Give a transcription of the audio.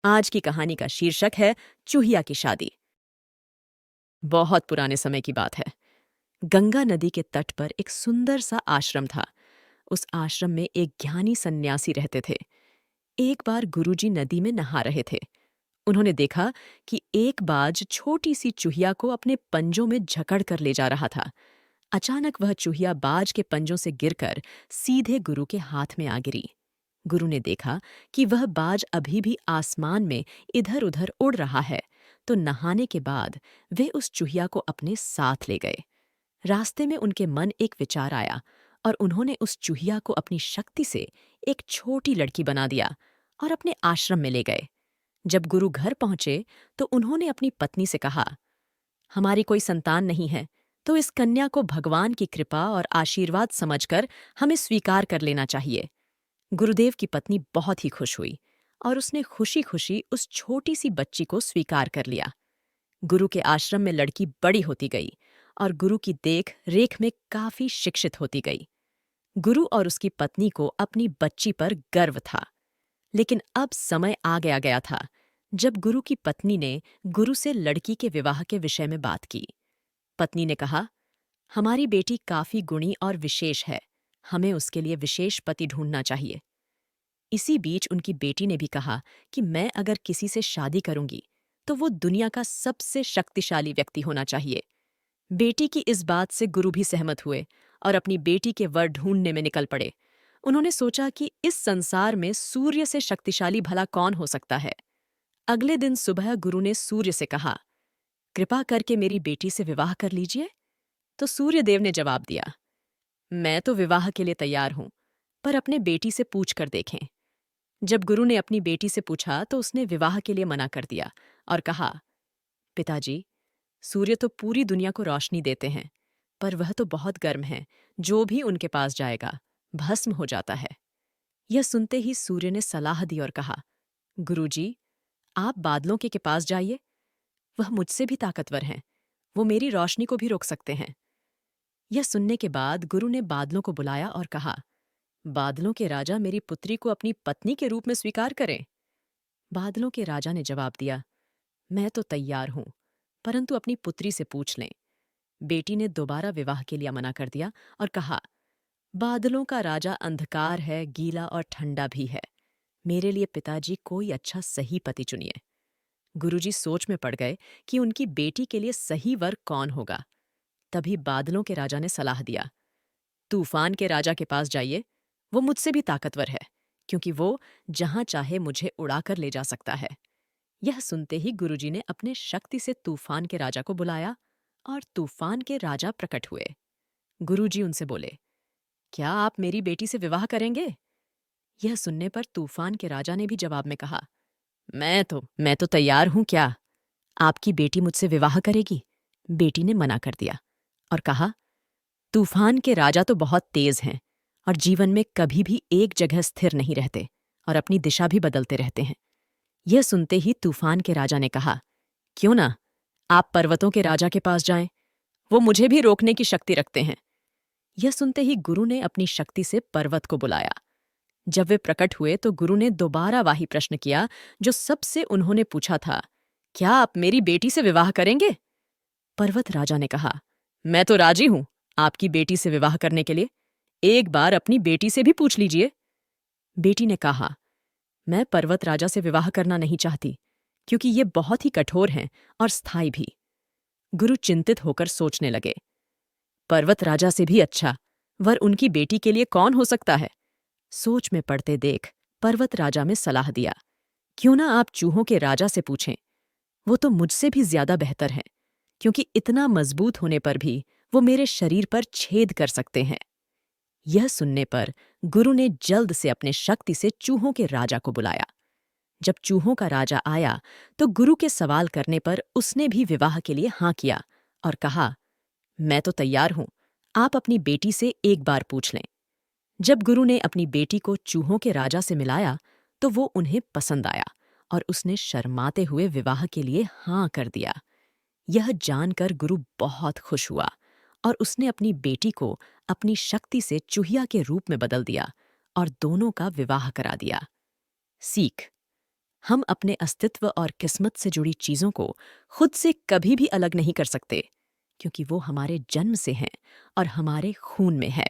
आज की कहानी का शीर्षक है चूहिया की शादी। बहुत पुराने समय की बात है। गंगा नदी के तट पर एक सुंदर सा आश्रम था। उस आश्रम में एक ज्ञानी सन्यासी रहते थे। एक बार गुरुजी नदी में नहा रहे थे। उन्होंने देखा कि एक बाज छोटी सी चूहिया को अपने पंजों में जकड़ कर ले जा रहा था। अचानक वह चूहिया बाज के पंजों से गिरकर सीधे गुरु के हाथ में आ गिरी। गुरु ने देखा कि वह बाज अभी भी आसमान में इधर उधर उड़ रहा है, तो नहाने के बाद वे उस चूहिया को अपने साथ ले गए। रास्ते में उनके मन एक विचार आया और उन्होंने उस चूहिया को अपनी शक्ति से एक छोटी लड़की बना दिया और अपने आश्रम में ले गए। जब गुरु घर पहुंचे तो उन्होंने अपनी पत्नी से कहा, हमारी कोई संतान नहीं है, तो इस कन्या को भगवान की कृपा और आशीर्वाद समझकर हमें स्वीकार कर लेना चाहिए। गुरुदेव की पत्नी बहुत ही खुश हुई और उसने खुशी खुशी उस छोटी सी बच्ची को स्वीकार कर लिया। गुरु के आश्रम में लड़की बड़ी होती गई और गुरु की देख रेख में काफी शिक्षित होती गई। गुरु और उसकी पत्नी को अपनी बच्ची पर गर्व था। लेकिन अब समय आ गया गया था जब गुरु की पत्नी ने गुरु से लड़की के विवाह के विषय में बात की। पत्नी ने कहा, हमारी बेटी काफी गुणी और विशेष है, हमें उसके लिए विशेष पति ढूंढना चाहिए। इसी बीच उनकी बेटी ने भी कहा कि मैं अगर किसी से शादी करूंगी तो वो दुनिया का सबसे शक्तिशाली व्यक्ति होना चाहिए। बेटी की इस बात से गुरु भी सहमत हुए और अपनी बेटी के वर ढूंढने में निकल पड़े। उन्होंने सोचा कि इस संसार में सूर्य से शक्तिशाली भला कौन हो सकता है। अगले दिन सुबह गुरु ने सूर्य से कहा, कृपा करके मेरी बेटी से विवाह कर लीजिए। तो सूर्य देव ने जवाब दिया, मैं तो विवाह के लिए तैयार हूं, पर अपने बेटी से पूछ कर देखें। जब गुरु ने अपनी बेटी से पूछा तो उसने विवाह के लिए मना कर दिया और कहा, पिताजी, सूर्य तो पूरी दुनिया को रोशनी देते हैं, पर वह तो बहुत गर्म है, जो भी उनके पास जाएगा भस्म हो जाता है। यह सुनते ही सूर्य ने सलाह दी और कहा, गुरुजी, आप बादलों के पास जाइए, वह मुझसे भी ताकतवर हैं, वो मेरी रोशनी को भी रोक सकते हैं। यह सुनने के बाद गुरु ने बादलों को बुलाया और कहा, बादलों के राजा मेरी पुत्री को अपनी पत्नी के रूप में स्वीकार करें। बादलों के राजा ने जवाब दिया, मैं तो तैयार हूं, परंतु अपनी पुत्री से पूछ लें। बेटी ने दोबारा विवाह के लिए मना कर दिया और कहा, बादलों का राजा अंधकार है, गीला और ठंडा भी है, मेरे लिए पिताजी कोई अच्छा सही पति चुनिए। गुरुजी सोच में पड़ गए कि उनकी बेटी के लिए सही वर कौन होगा। तभी बादलों के राजा ने सलाह दिया, तूफान के राजा के पास जाइए, वो मुझसे भी ताकतवर है, क्योंकि वो जहां चाहे मुझे उड़ाकर ले जा सकता है। यह सुनते ही गुरुजी ने अपने शक्ति से तूफान के राजा को बुलाया और तूफान के राजा प्रकट हुए। गुरुजी उनसे बोले, क्या आप मेरी बेटी से विवाह करेंगे? यह सुनने पर तूफान के राजा ने भी जवाब में कहा, मैं तो तैयार हूं, क्या आपकी बेटी मुझसे विवाह करेगी? बेटी ने मना कर दिया और कहा, तूफान के राजा तो बहुत तेज हैं और जीवन में कभी भी एक जगह स्थिर नहीं रहते और अपनी दिशा भी बदलते रहते हैं। यह सुनते ही तूफान के राजा ने कहा, क्यों ना आप पर्वतों के राजा के पास जाएं, वो मुझे भी रोकने की शक्ति रखते हैं। यह सुनते ही गुरु ने अपनी शक्ति से पर्वत को बुलाया। जब वे प्रकट हुए तो गुरु ने दोबारा वही प्रश्न किया जो सबसे उन्होंने पूछा था, क्या आप मेरी बेटी से विवाह करेंगे? पर्वत राजा ने कहा, मैं तो राजी हूं आपकी बेटी से विवाह करने के लिए, एक बार अपनी बेटी से भी पूछ लीजिए। बेटी ने कहा, मैं पर्वत राजा से विवाह करना नहीं चाहती, क्योंकि ये बहुत ही कठोर हैं और स्थायी भी। गुरु चिंतित होकर सोचने लगे, पर्वत राजा से भी अच्छा वर उनकी बेटी के लिए कौन हो सकता है? सोच में पड़ते देख पर्वत राजा में सलाह दिया, क्यों ना आप चूहों के राजा से पूछें, वो तो मुझसे भी ज्यादा बेहतर हैं, क्योंकि इतना मजबूत होने पर भी वो मेरे शरीर पर छेद कर सकते हैं। यह सुनने पर गुरु ने जल्द से अपने शक्ति से चूहों के राजा को बुलाया। जब चूहों का राजा आया तो गुरु के सवाल करने पर उसने भी विवाह के लिए हाँ किया और कहा, मैं तो तैयार हूं, आप अपनी बेटी से एक बार पूछ लें। जब गुरु ने अपनी बेटी को चूहों के राजा से मिलाया तो वो उन्हें पसंद आया और उसने शर्माते हुए विवाह के लिए हाँ कर दिया। यह जानकर गुरु बहुत खुश हुआ और उसने अपनी बेटी को अपनी शक्ति से चूहिया के रूप में बदल दिया और दोनों का विवाह करा दिया। सीख, हम अपने अस्तित्व और किस्मत से जुड़ी चीज़ों को खुद से कभी भी अलग नहीं कर सकते, क्योंकि वो हमारे जन्म से हैं और हमारे खून में है।